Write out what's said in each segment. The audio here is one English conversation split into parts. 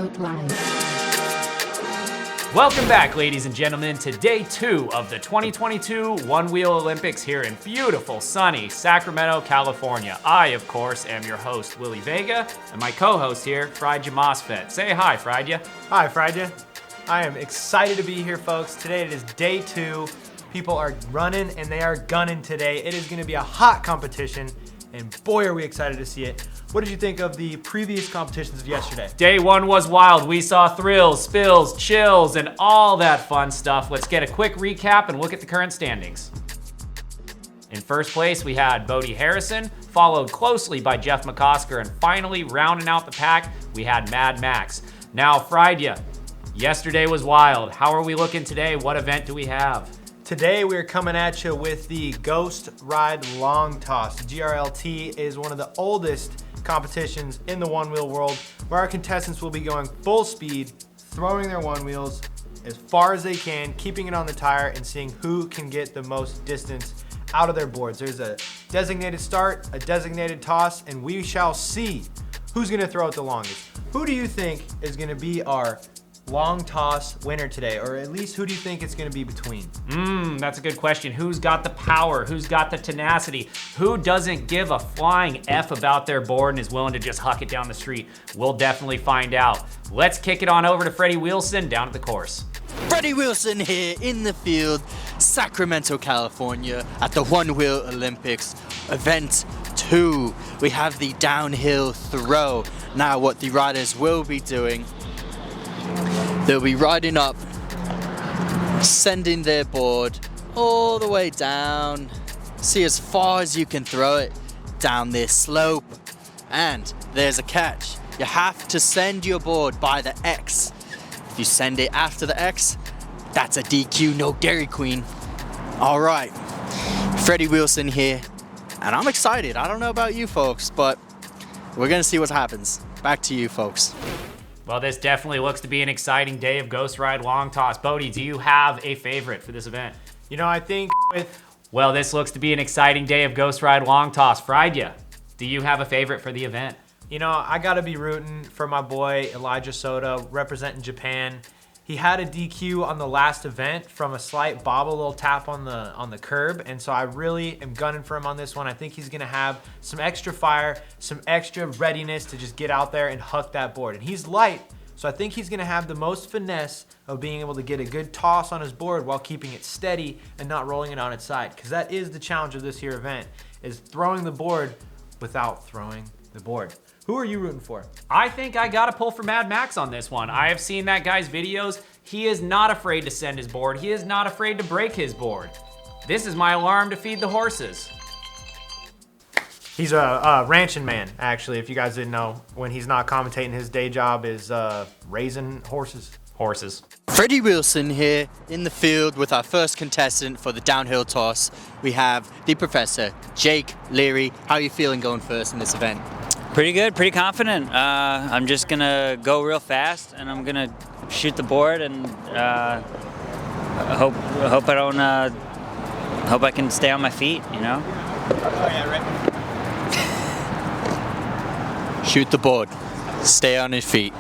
TheFloatLife. Welcome back, ladies and gentlemen, to day 2 of the 2022 Onewheel Olympics here in beautiful, sunny Sacramento, California. I, of course, am your host, Willie Vega, and my co-host here, Friedja Mosfet. Say hi, Friedja. Hi, Friedja. I am excited to be here, folks. Today it is day 2. People are running and they are gunning today. It is going to be a hot competition, and boy, are we excited to see it. What did you think of the previous competitions of yesterday? Day 1 was wild. We saw thrills, spills, chills, and all that fun stuff. Let's get a quick recap and look at the current standings. In first place, we had Bodie Harrison, followed closely by Jeff McCosker, and finally, rounding out the pack, we had Mad Max. Now, Friedja, yesterday was wild. How are we looking today? What event do we have? Today we're coming at you with the Ghost Ride Long Toss. GRLT is one of the oldest competitions in the one-wheel world, where our contestants will be going full speed, throwing their one wheels as far as they can, keeping it on the tire, and seeing who can get the most distance out of their boards. There's a designated start, a designated toss, and we shall see who's gonna throw it the longest. Who do you think is gonna be our long toss winner today, or at least who do you think it's going to be between? That's a good question. Who's got the power? Who's got the tenacity? Who doesn't give a flying F about their board and is willing to just huck it down the street? We'll definitely find out. Let's kick it on over to Freddie Wilson down at the course. Freddie Wilson here in the field, Sacramento, California, at the Onewheel Olympics, event 2. We have the downhill throw. Now what the riders will be doing, they'll be riding up, sending their board all the way down. See as far as you can throw it down this slope. And there's a catch. You have to send your board by the X. If you send it after the X, that's a DQ, no Dairy Queen. All right, Freddie Wilson here, and I'm excited. I don't know about you folks, but we're gonna see what happens. Back to you folks. Well, this definitely looks to be an exciting day of Ghost Ride Long Toss. Bodie, do you have a favorite for this event? You know, I think Well, this looks to be an exciting day of Ghost Ride Long Toss. Friedja, do you have a favorite for the event? You know, I gotta be rooting for my boy Elijah Soda, representing Japan. He had a DQ on the last event from a slight bobble, little tap on the curb, and so I really am gunning for him on this one. I think he's gonna have some extra fire, some extra readiness to just get out there and huck that board. And he's light, so I think he's gonna have the most finesse of being able to get a good toss on his board while keeping it steady and not rolling it on its side. Because that is the challenge of this here event, is throwing the board without throwing the board. Who are you rooting for? I think I gotta pull for Mad Max on this one. I have seen that guy's videos. He is not afraid to send his board. He is not afraid to break his board. This is my alarm to feed the horses. He's a ranching man, actually, if you guys didn't know. When he's not commentating, his day job is raising horses. Freddie Wilson here in the field with our first contestant for the downhill toss. We have the professor, Jake Leary. How are you feeling going first in this event? Pretty good, pretty confident. I'm just gonna go real fast, and I'm gonna shoot the board, and hope I can stay on my feet. You know. Oh yeah, right. Shoot the board, stay on his feet.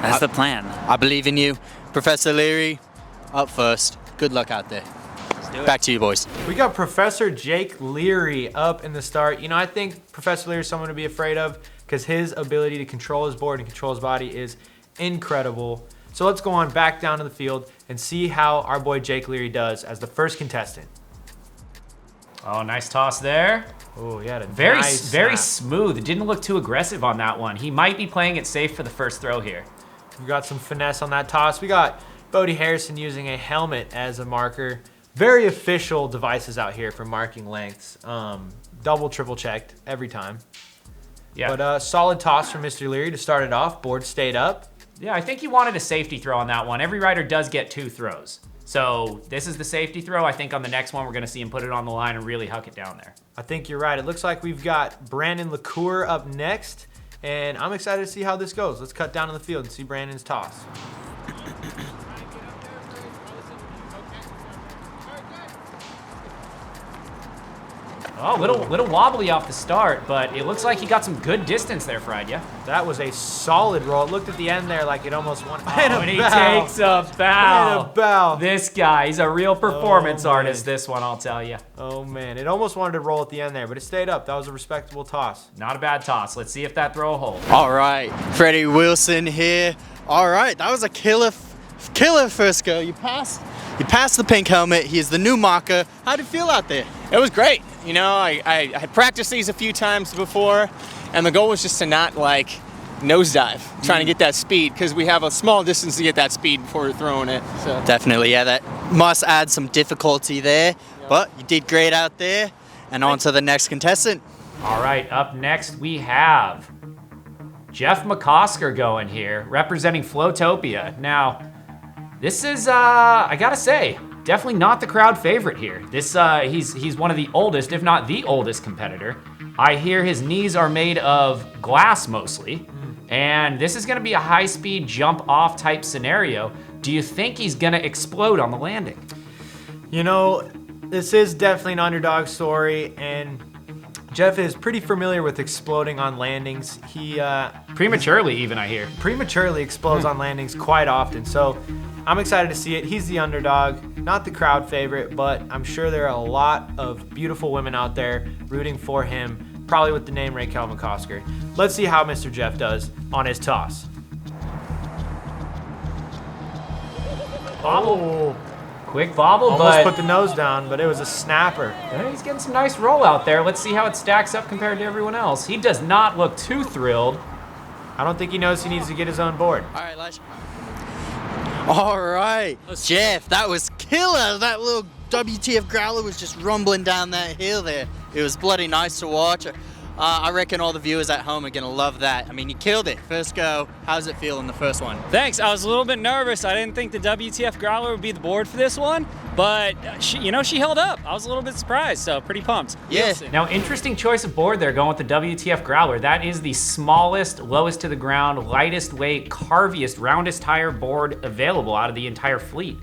That's the plan. I believe in you, Professor Leary. Up first. Good luck out there. Let's do it. Back to you, boys. We got Professor Jake Leary up in the start. You know, I think Professor Leary is someone to be afraid of because his ability to control his board and control his body is incredible. So let's go on back down to the field and see how our boy Jake Leary does as the first contestant. Oh, nice toss there. Oh, he had a Very nice snap. smooth. It didn't look too aggressive on that one. He might be playing it safe for the first throw here. We got some finesse on that toss. We got Bodie Harrison using a helmet as a marker. Very official devices out here for marking lengths. Double, triple checked every time. Yeah. But solid toss from Mr. Leary to start it off. Board stayed up. Yeah, I think he wanted a safety throw on that one. Every rider does get 2 throws. So this is the safety throw. I think on the next one, we're gonna see him put it on the line and really huck it down there. I think you're right. It looks like we've got Brandon LaCour up next, and I'm excited to see how this goes. Let's cut down to the field and see Brandon's toss. Oh, little wobbly off the start, but it looks like he got some good distance there, Fried, yeah? That was a solid roll. It looked at the end there like it almost won. And he takes a bow. And a bow. This guy, he's a real performance Oh, man. artist, this one, I'll tell you. Oh, man. It almost wanted to roll at the end there, but it stayed up. That was a respectable toss. Not a bad toss. Let's see if that throw will hold. All right, Freddie Wilson here. All right, that was a killer first go. You passed the pink helmet. He is the new marker. How'd it feel out there? It was great. You know, I had practiced these a few times before, and the goal was just to not like nosedive, trying to get that speed, because we have a small distance to get that speed before we're throwing it. So Definitely, yeah, that must add some difficulty there, but you did great out there. And on to the next contestant. All right, up next we have Jeff McCosker going here, representing Floatopia. Now, this is, I gotta say, definitely not the crowd favorite here. This, he's one of the oldest, if not the oldest competitor. I hear his knees are made of glass mostly, and this is gonna be a high-speed jump-off type scenario. Do you think he's gonna explode on the landing? You know, this is definitely an underdog story, and Jeff is pretty familiar with exploding on landings. He Prematurely even, I hear. prematurely explodes on landings quite often, so I'm excited to see it. He's the underdog, not the crowd favorite, but I'm sure there are a lot of beautiful women out there rooting for him, probably with the name Raquel McCosker. Let's see how Mr. Jeff does on his toss. Bobble. Quick bobble, Almost but put the nose down, but it was a snapper. he's getting some nice roll out there. Let's see how it stacks up compared to everyone else. He does not look too thrilled. I don't think he knows he needs to get his own board. All right, Elijah. All right, Jeff, that was killer. That little WTF growler was just rumbling down that hill there. It was bloody nice to watch. I reckon all the viewers at home are gonna love that. I mean, you killed it. First go, how's it feel in the first one? Thanks. I was a little bit nervous. I didn't think the WTF Growler would be the board for this one, but she held up. I was a little bit surprised, so pretty pumped. Yeah. Now, interesting choice of board there, going with the WTF Growler. That is the smallest, lowest to the ground, lightest weight, carviest, roundest tire board available out of the entire fleet.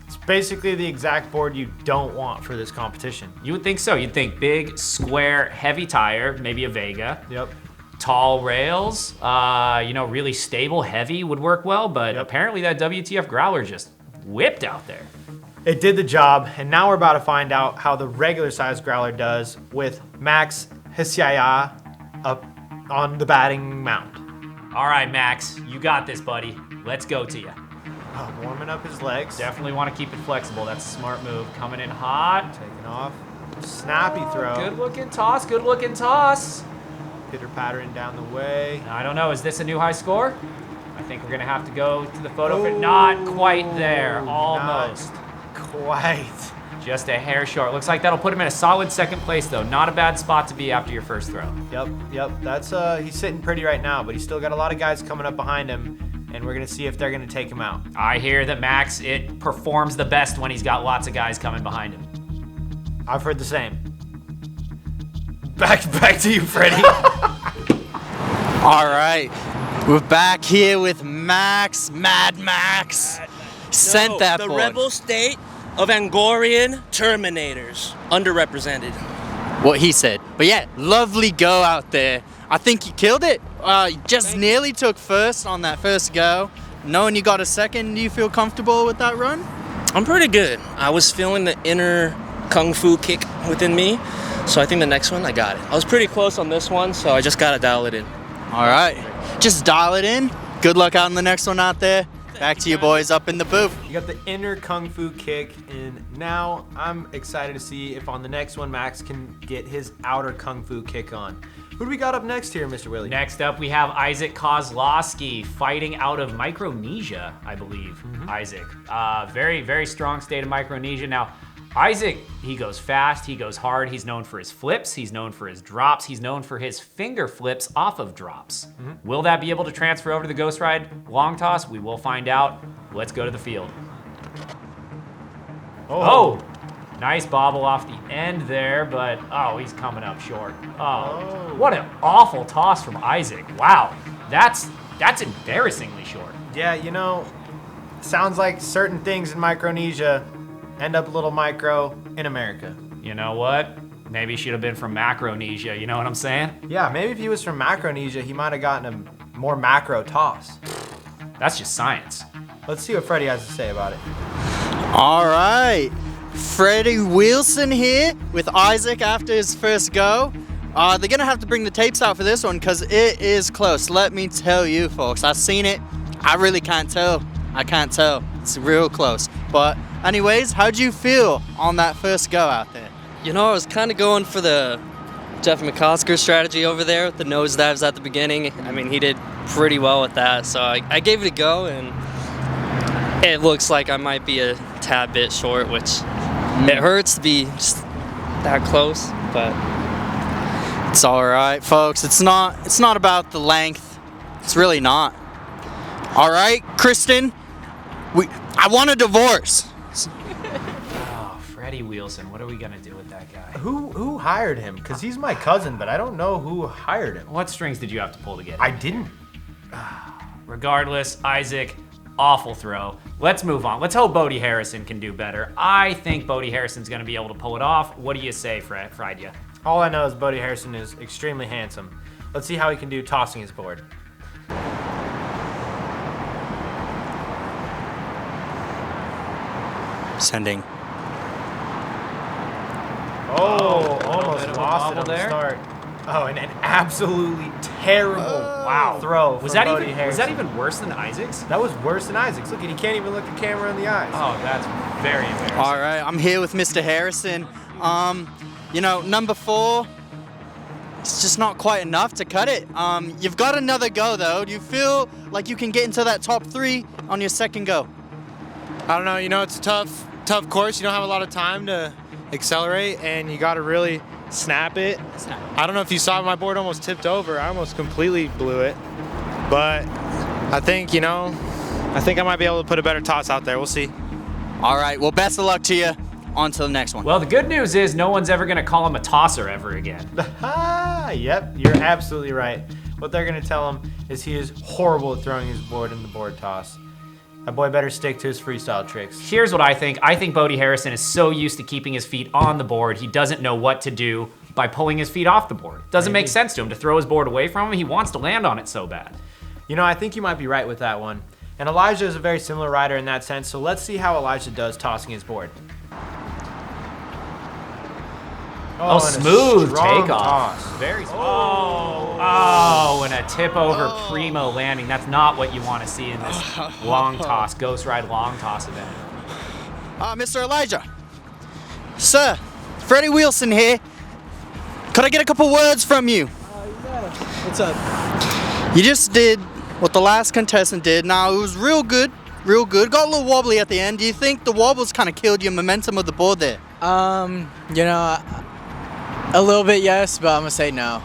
It's basically the exact board you don't want for this competition. You would think so. You'd think big, square, heavy tire, maybe a Vega. Yep. Tall rails, really stable, heavy would work well, but apparently that WTF Growler just whipped out there. It did the job, and now we're about to find out how the regular size growler does with Max Hsiaya up on the batting mound. All right, Max, you got this, buddy. Let's go to you. Oh, warming up his legs. Definitely want to keep it flexible. That's a smart move. Coming in hot. Taking off. Snappy throw. Good looking toss, good looking toss. Pitter pattering down the way. I don't know, is this a new high score? I think we're gonna have to go to the photo finish. Not quite there, almost. Not quite. Just a hair short. Looks like that'll put him in a solid second place though. Not a bad spot to be after your first throw. Yep. That's he's sitting pretty right now, but he's still got a lot of guys coming up behind him, and we're gonna see if they're gonna take him out. I hear that Max, it performs the best when he's got lots of guys coming behind him. I've heard the same. Back to you, Freddie. All right, we're back here with Max, Mad Max. Sent that the board. rebel state of Angorian Terminators, underrepresented. What he said. But yeah, lovely go out there. I think you killed it. Just nearly took first on that first go. Knowing you got a second, do you feel comfortable with that run? I'm pretty good. I was feeling the inner kung fu kick within me, so I think the next one I got it. I was pretty close on this one, so I just gotta dial it in. All right, just dial it in. Good luck on the next one out there. Back to you boys up in the booth. You got the inner kung fu kick, and now I'm excited to see if on the next one Max can get his outer kung fu kick on. Who do we got up next here, Mr. Willie? Next up, we have Isaac Kozlowski fighting out of Micronesia, I believe. Isaac, very, very strong state of Micronesia. Now, Isaac, he goes fast, he goes hard. He's known for his flips, he's known for his drops, he's known for his finger flips off of drops. Will that be able to transfer over to the Ghost Ride long toss? We will find out. Let's go to the field. Oh, nice bobble off the end there, but he's coming up short. Oh, what an awful toss from Isaac. Wow, that's embarrassingly short. Yeah, sounds like certain things in Micronesia end up a little micro in America. You know what? Maybe he should have been from Macronesia, you know what I'm saying? Yeah, maybe if he was from Macronesia, he might have gotten a more macro toss. That's just science. Let's see what Freddie has to say about it. All right, Freddie Wilson here with Isaac after his first go. They're gonna have to bring the tapes out for this one because it is close. Let me tell you, folks, I've seen it. I really can't tell. I can't tell. It's real close. But anyways, how'd you feel on that first go out there? You know, I was kind of going for the Jeff McCosker strategy over there with the nosedives at the beginning. I mean, he did pretty well with that, so I gave it a go, and it looks like I might be a tad bit short, which it hurts to be just that close, but It's all right, folks. It's not about the length. It's really not. All right, Kristen. I want a divorce. Oh, Freddie Wilson, what are we gonna do with that guy? Who hired him? Because he's my cousin, but I don't know who hired him. What strings did you have to pull to get him? I didn't. Regardless, Isaac, awful throw. Let's move on. Let's hope Bodie Harrison can do better. I think Bodie Harrison's gonna be able to pull it off. What do you say, Fridia? All I know is Bodie Harrison is extremely handsome. Let's see how he can do tossing his board. Sending. Oh, bit almost of a lost it wobble on the there. start. Oh, and an absolutely terrible throw Was from that Bodie even Harrison. worse than Isaac's? That was worse than Isaac's. Look, he can't even look the camera in the eyes. Oh, that's very embarrassing. All right, I'm here with Mr. Harrison. Number 4, it's just not quite enough to cut it. You've got another go though. Do you feel like you can get into that top 3 on your second go? I don't know, it's a tough course. You don't have a lot of time to accelerate, and you got to really snap it. I don't know if you saw my board almost tipped over. I almost completely blew it. But I think, I might be able to put a better toss out there. We'll see. All right, well, best of luck to you. On to the next one. Well, the good news is no one's ever gonna call him a tosser ever again. Yep, you're absolutely right. What they're going to tell him is he is horrible at throwing his board in the board toss. That boy better stick to his freestyle tricks. Here's what I think. I think Bodie Harrison is so used to keeping his feet on the board, he doesn't know what to do by pulling his feet off the board. Doesn't make sense to him to throw his board away from him. He wants to land on it so bad. I think you might be right with that one. And Elijah is a very similar rider in that sense, so let's see how Elijah does tossing his board. Oh, and a smooth strong takeoff. toss. Very smooth. Oh, and a tip over primo landing. That's not what you want to see in this long toss, Ghost Ride long toss event. Mr. Elijah. Sir, Freddie Wilson here. Could I get a couple words from you? What's up? You just did what the last contestant did. Now, it was real good. Got a little wobbly at the end. Do you think the wobbles kind of killed your momentum of the board there? A little bit yes, but I'm gonna say no.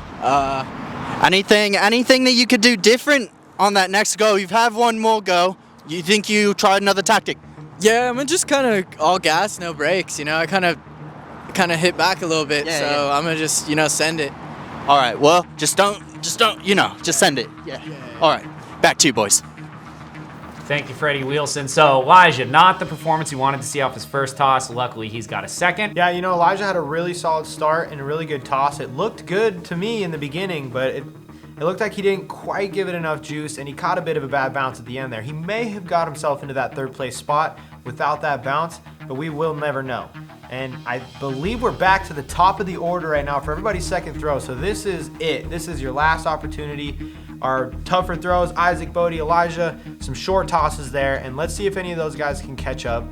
Anything that you could do different on that next go? You've had one more go. You think you tried another tactic? Yeah, I'm just kind of all gas, no brakes. I kind of hit back a little bit, I'm gonna just send it. All right. Well, just don't. Just send it. Yeah. All right. Back to you, boys. Thank you, Freddie Wilson. So, Elijah, not the performance he wanted to see off his first toss. Luckily, he's got a second. Yeah, Elijah had a really solid start and a really good toss. It looked good to me in the beginning, but it looked like he didn't quite give it enough juice, and he caught a bit of a bad bounce at the end there. He may have got himself into that third place spot without that bounce, but we will never know. And I believe we're back to the top of the order right now for everybody's second throw. So this is it. This is your last opportunity. Our tougher throws, Isaac, Bodie, Elijah, some short tosses there, and let's see if any of those guys can catch up.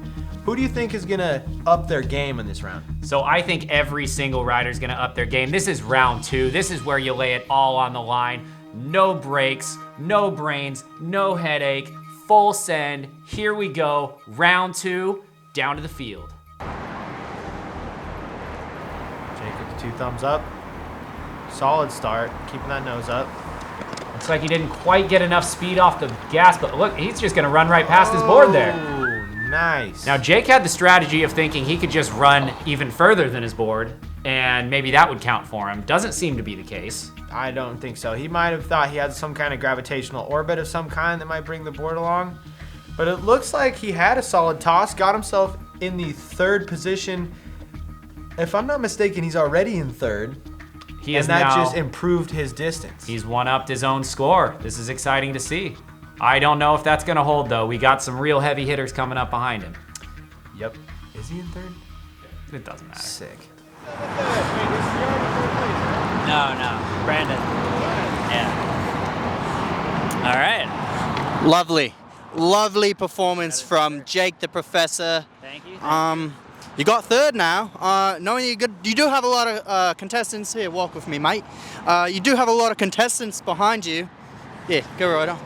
Who do you think is gonna up their game in this round? So I think every single rider is gonna up their game. This is round 2. This is where you lay it all on the line. No brakes, no brains, no headache, full send. Here we go, round 2, down to the field. Jake with the 2 thumbs up. Solid start, keeping that nose up. Looks like he didn't quite get enough speed off the gas, but look, he's just gonna run right past his board there. Oh, nice. Now, Jake had the strategy of thinking he could just run even further than his board, and maybe that would count for him. Doesn't seem to be the case. I don't think so. He might have thought he had some kind of gravitational orbit of some kind that might bring the board along. But it looks like he had a solid toss, got himself in the 3rd position. if I'm not mistaken, he's already in third. He is and that now, just improved his distance. He's one-upped his own score. This is exciting to see. I don't know if that's going to hold, though. We got some real heavy hitters coming up behind him. Yep. Is he in third? It doesn't matter. Sick. No, Brandon. Yeah. All right. Lovely performance from Jake the Professor. Thank you. You got third now. Knowing you do have a lot of contestants here. Walk with me, mate. You do have a lot of contestants behind you. Yeah, go right on.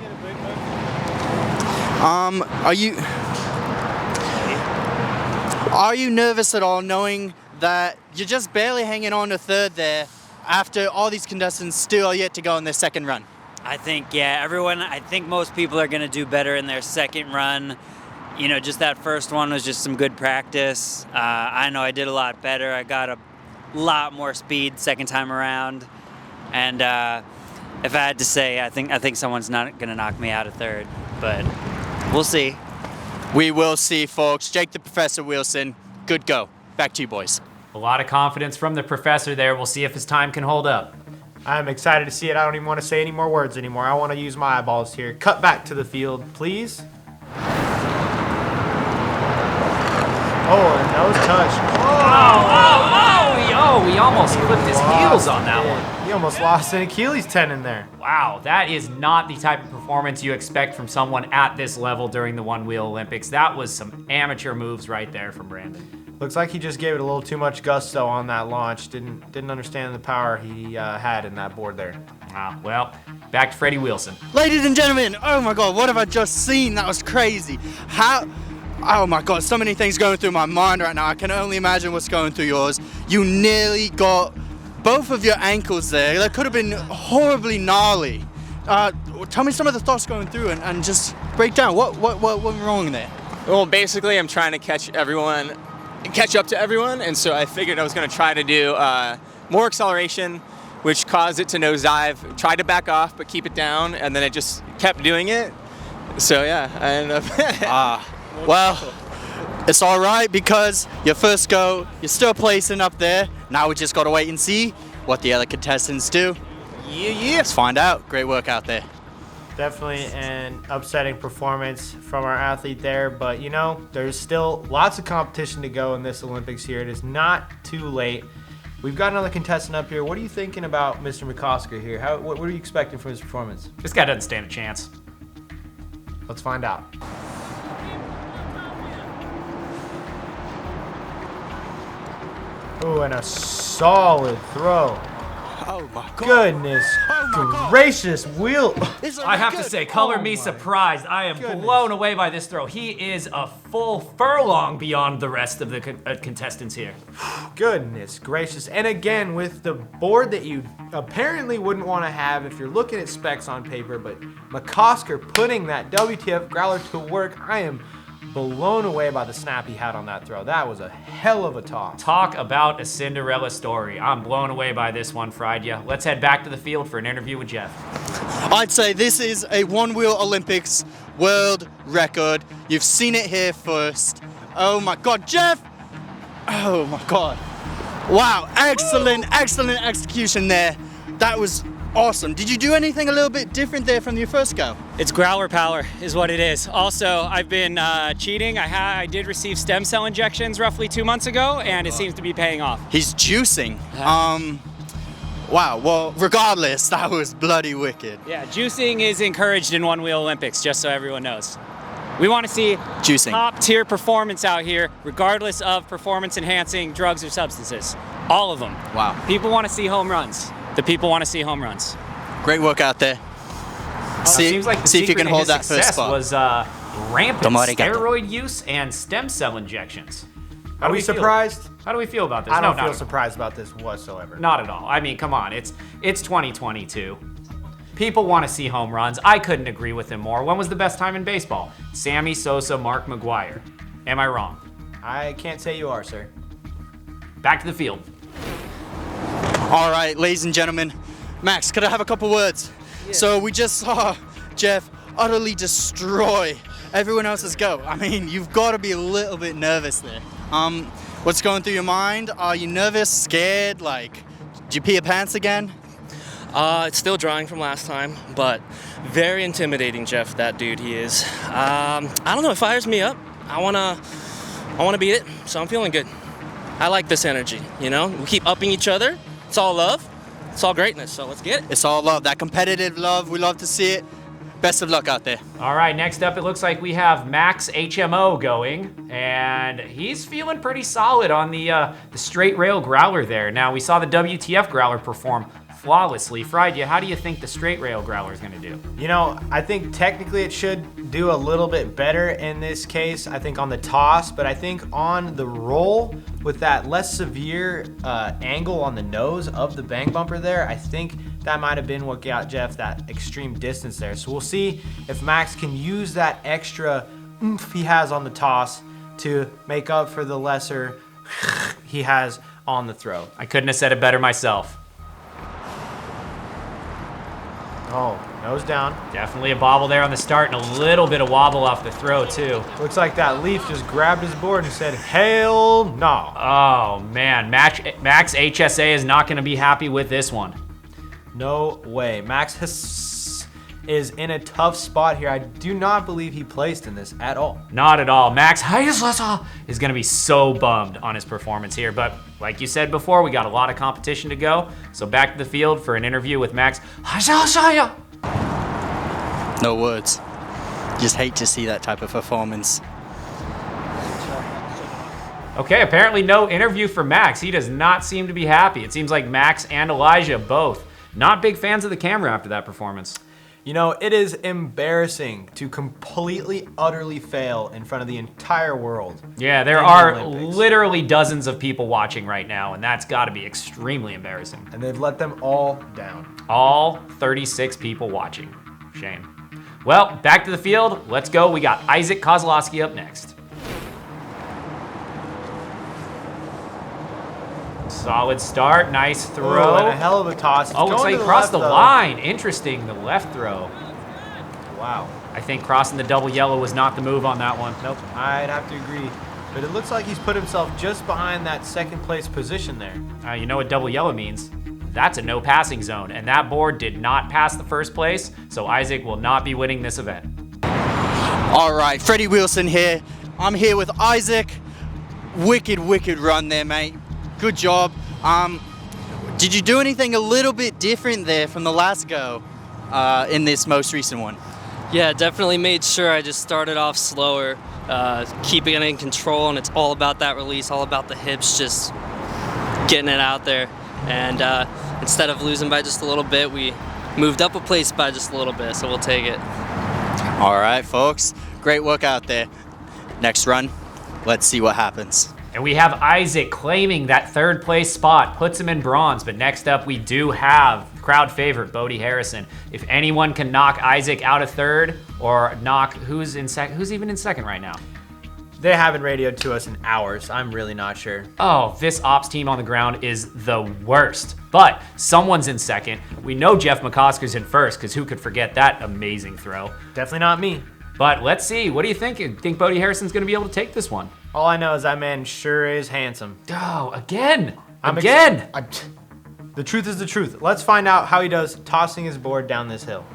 Are you nervous at all, knowing that you're just barely hanging on to third there after all these contestants still are yet to go on their second run? I think, I think most people are going to do better in their second run. You know, just that first one was just some good practice. I know I did a lot better. I got a lot more speed second time around. And if I had to say, I think someone's not going to knock me out of third, but we'll see. We will see, folks. Jake the Professor Wilson, good go. Back to you, boys. A lot of confidence from the professor there. We'll see if his time can hold up. I'm excited to see it. I don't even want to say any more words anymore. I want to use my eyeballs here. Cut back to the field, please. Oh, a nose touch. He almost clipped his heels on that one. He almost lost an Achilles tendon there. Wow, that is not the type of performance you expect from someone at this level during the Onewheel Olympics. That was some amateur moves right there from Brandon. Looks like he just gave it a little too much gusto on that launch. Didn't understand the power he had in that board there. Ah, well, back to Freddie Wilson. Ladies and gentlemen, oh my God, what have I just seen? That was crazy. Oh my God, so many things going through my mind right now. I can only imagine what's going through yours. You nearly got both of your ankles there. That could have been horribly gnarly. Tell me some of the thoughts going through and just break down what went wrong there. Well, basically, I'm trying to catch up to everyone, and so I figured I was going to try to do more acceleration, which caused it to nosedive. Tried to back off, but keep it down, and then it just kept doing it. So yeah, I ended up. Well, it's all right because your first go, you're still placing up there. Now we just got to wait and see what the other contestants do. Yeah. Let's find out. Great work out there. Definitely an upsetting performance from our athlete there, but you know, there's still lots of competition to go in this Olympics here. It is not too late. We've got another contestant up here. What are you thinking about Mr. McCosker here? What are you expecting from his performance? This guy doesn't stand a chance. Let's find out. Oh, and a solid throw. Oh my God. Goodness gracious, wheel. I have to say, color me surprised. I am blown away by this throw. He is a full furlong beyond the rest of the contestants here. Goodness gracious. And again, with the board that you apparently wouldn't want to have if you're looking at specs on paper, but McCosker putting that WTF growler to work, I am blown away by the snap he had on that throw. That was a hell of a toss. Talk about a Cinderella story. I'm blown away by this one, Friday. Let's head back to the field for an interview with Jeff. I'd say this is a Onewheel Olympics world record. You've seen it here first. Oh my God, Jeff! Oh my God. Wow, excellent execution there. That was awesome. Did you do anything a little bit different there from your first go? It's growler power is what it is. Also, I've been cheating. I did receive stem cell injections roughly 2 months ago, and it seems to be paying off. He's juicing. Wow, well, regardless, that was bloody wicked. Yeah, juicing is encouraged in Onewheel Olympics, just so everyone knows. We want to see juicing. Top tier performance out here, regardless of performance enhancing drugs or substances. All of them. Wow. People want to see home runs. The people want to see home runs. Great work out there. Seems like the see if you secret can to hold his that first success spot. was rampant steroid use and stem cell injections. Are we surprised? How do we feel about this? I don't feel surprised about this whatsoever. Not at all. I mean, come on. It's 2022. People want to see home runs. I couldn't agree with him more. When was the best time in baseball? Sammy Sosa, Mark McGwire. Am I wrong? I can't say you are, sir. Back to the field. All right, ladies and gentlemen. Max, could I have a couple words? Yeah. So we just saw Jeff utterly destroy everyone else's go. I mean, you've got to be a little bit nervous there. What's going through your mind? Are you nervous, scared? Like, did you pee your pants again? It's still drying from last time, but very intimidating, Jeff, that dude he is. I don't know, it fires me up. I wanna beat it, so I'm feeling good. I like this energy, you know? We keep upping each other. It's all love. It's all greatness, so let's get it. It's all love, that competitive love. We love to see it. Best of luck out there. All right, next up, it looks like we have Max HMO going, and he's feeling pretty solid on the straight rail growler there. Now, we saw the WTF growler perform flawlessly. Fried, how do you think the straight rail growler is gonna do? You know, I think technically it should do a little bit better in this case, I think on the toss, but I think on the roll with that less severe angle on the nose of the bang bumper there, I think that might have been what got Jeff that extreme distance there. So we'll see if Max can use that extra oomph he has on the toss to make up for the lesser he has on the throw. I couldn't have said it better myself. Oh, nose down. Definitely a bobble there on the start and a little bit of wobble off the throw too. Looks like that Leaf just grabbed his board and said, hell no. Oh man, Max HSA is not gonna be happy with this one. No way. Max is in a tough spot here. I do not believe he placed in this at all. Not at all. Max is gonna be so bummed on his performance here, but like you said before, we got a lot of competition to go. So back to the field for an interview with Max. No words. Just hate to see that type of performance. Okay, apparently no interview for Max. He does not seem to be happy. It seems like Max and Elijah both not big fans of the camera after that performance. You know, it is embarrassing to completely, utterly fail in front of the entire world. Yeah, there are literally dozens of people watching right now, and that's gotta be extremely embarrassing. And they've let them all down. All 36 people watching. Shame. Well, back to the field. Let's go. We got Isaac Kozlowski up next. Solid start, nice throw. Oh, and a hell of a toss. Oh, looks like he crossed the line. Interesting, the left throw. Wow. I think crossing the double yellow was not the move on that one. Nope, I'd have to agree. But it looks like he's put himself just behind that second place position there. You know what double yellow means? That's a no passing zone, and that board did not pass the first place, so Isaac will not be winning this event. All right, Freddie Wilson here. I'm here with Isaac. Wicked run there, mate. Good job. Did you do anything a little bit different there from the last go in this most recent one? Yeah, definitely made sure I just started off slower, keeping it in control, and it's all about that release, all about the hips, just getting it out there. And instead of losing by just a little bit, we moved up a place by just a little bit, so we'll take it. All right, folks. Great work out there. Next run, let's see what happens. And we have Isaac claiming that third place spot, puts him in bronze. But next up, we do have crowd favorite Bodie Harrison. If anyone can knock Isaac out of third, or knock who's even in second right now? They haven't radioed to us in hours. I'm really not sure. Oh, this ops team on the ground is the worst. But someone's in second. We know Jeff McCosker's in first, because who could forget that amazing throw? Definitely not me. But let's see. What do you think? You think Bodie Harrison's going to be able to take this one? All I know is that man sure is handsome. Oh, again. The truth is the truth. Let's find out how he does tossing his board down this hill.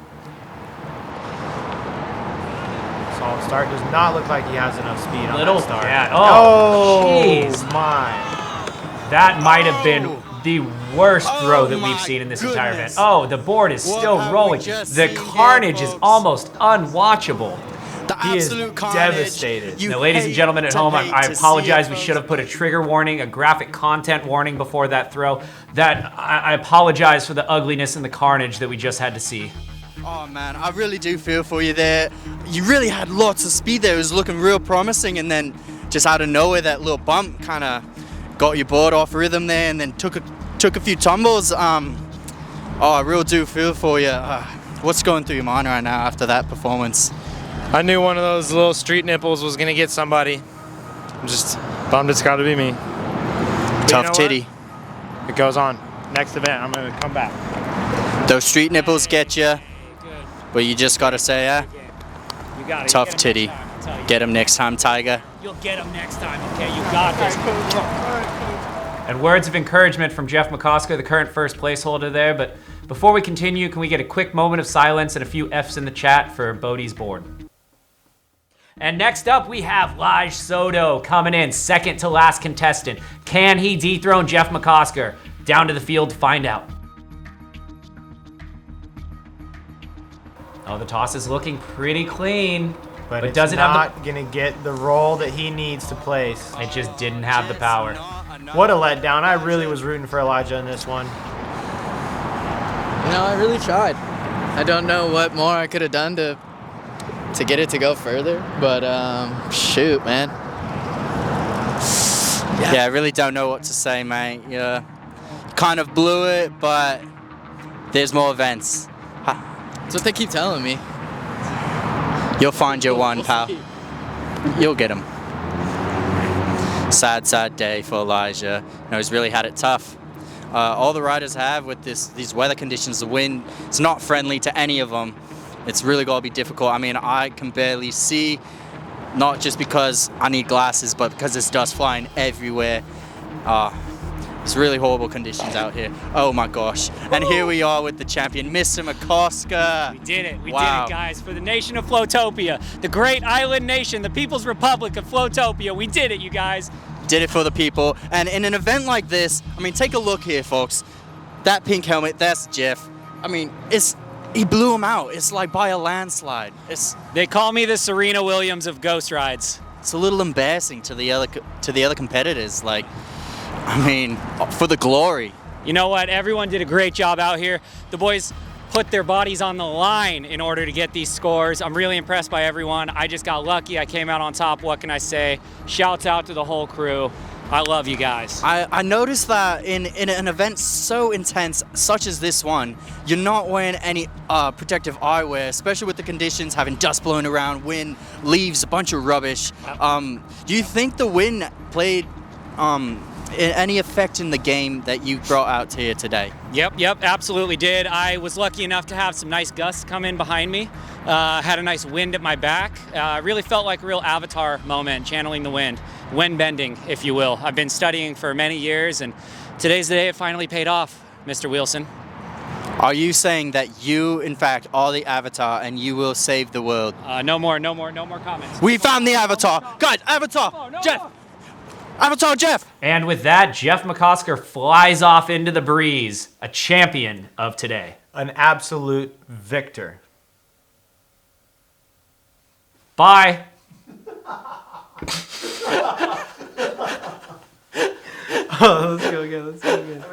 Solid start. Does not look like he has enough speed on that start. Yeah. Oh, jeez. My. That might have been the worst throw that we've seen in this entire event. Oh, the board is still rolling. The carnage is almost unwatchable. He is devastated. Now, ladies and gentlemen at home, I apologize. We should have put a trigger warning, a graphic content warning before that throw. I apologize for the ugliness and the carnage that we just had to see. Oh man, I really do feel for you there. You really had lots of speed there. It was looking real promising, and then just out of nowhere, that little bump kind of got your board off rhythm there, and then took a few tumbles. I really do feel for you. What's going through your mind right now after that performance? I knew one of those little street nipples was gonna get somebody. I'm just bummed it's got to be me. Tough titty. It goes on. Next event, I'm gonna come back. Those street nipples get you, but you just gotta say, You got it. Tough You'll get 'em titty. next time, I'll tell you. Get him next time, Tiger. You'll get him next time, okay? You got this. And words of encouragement from Jeff McCosker, the current first place holder there. But before we continue, can we get a quick moment of silence and a few F's in the chat for Bodie's board? And next up, we have Laj Soto coming in, second to last contestant. Can he dethrone Jeff McCosker? Down to the field to find out. Oh, the toss is looking pretty clean. But it's doesn't have not going to get the roll that he needs to place. It just didn't have the power. What a letdown. I really was rooting for Elijah in this one. I really tried. I don't know what more I could have done to get it to go further, but shoot, man. Yeah, I really don't know what to say, mate. You kind of blew it, but there's more events. That's what they keep telling me. You'll find your one, pal. You'll get him. Sad, sad day for Elijah. He's really had it tough. All the riders have with these weather conditions, the wind, it's not friendly to any of them. It's really got to be difficult. I mean, I can barely see, not just because I need glasses, but because there's dust flying everywhere. It's really horrible conditions out here. Oh my gosh. And here we are with the champion, Mr. McCosker. We did it. We did Wow. it, guys. For the nation of Floatopia, the great island nation, the People's Republic of Floatopia. We did it, you guys. Did it for the people. And in an event like this, I mean, take a look here, folks. That pink helmet, that's Jeff. I mean, he blew him out. It's like by a landslide. They call me the Serena Williams of ghost rides. It's a little embarrassing to the other competitors. Like, I mean, for the glory. You know what? Everyone did a great job out here. The boys put their bodies on the line in order to get these scores. I'm really impressed by everyone. I just got lucky. I came out on top. What can I say? Shouts out to the whole crew. I love you guys. I noticed that in an event so intense, such as this one, you're not wearing any protective eyewear, especially with the conditions, having dust blowing around, wind, leaves, a bunch of rubbish. Do you think the wind played any effect in the game that you brought out here today? Yep, absolutely did. I was lucky enough to have some nice gusts come in behind me. Had a nice wind at my back. Really felt like a real Avatar moment, channeling the wind bending, if you will. I've been studying for many years, and today's the day it finally paid off, Mr. Wilson. Are you saying that you, in fact, are the Avatar and you will save the world? No more comments. We found the Avatar. Guys, Avatar! Jeff! Avatar Jeff! And with that, Jeff McCosker flies off into the breeze, a champion of today. An absolute victor. Bye. Oh, let's go again.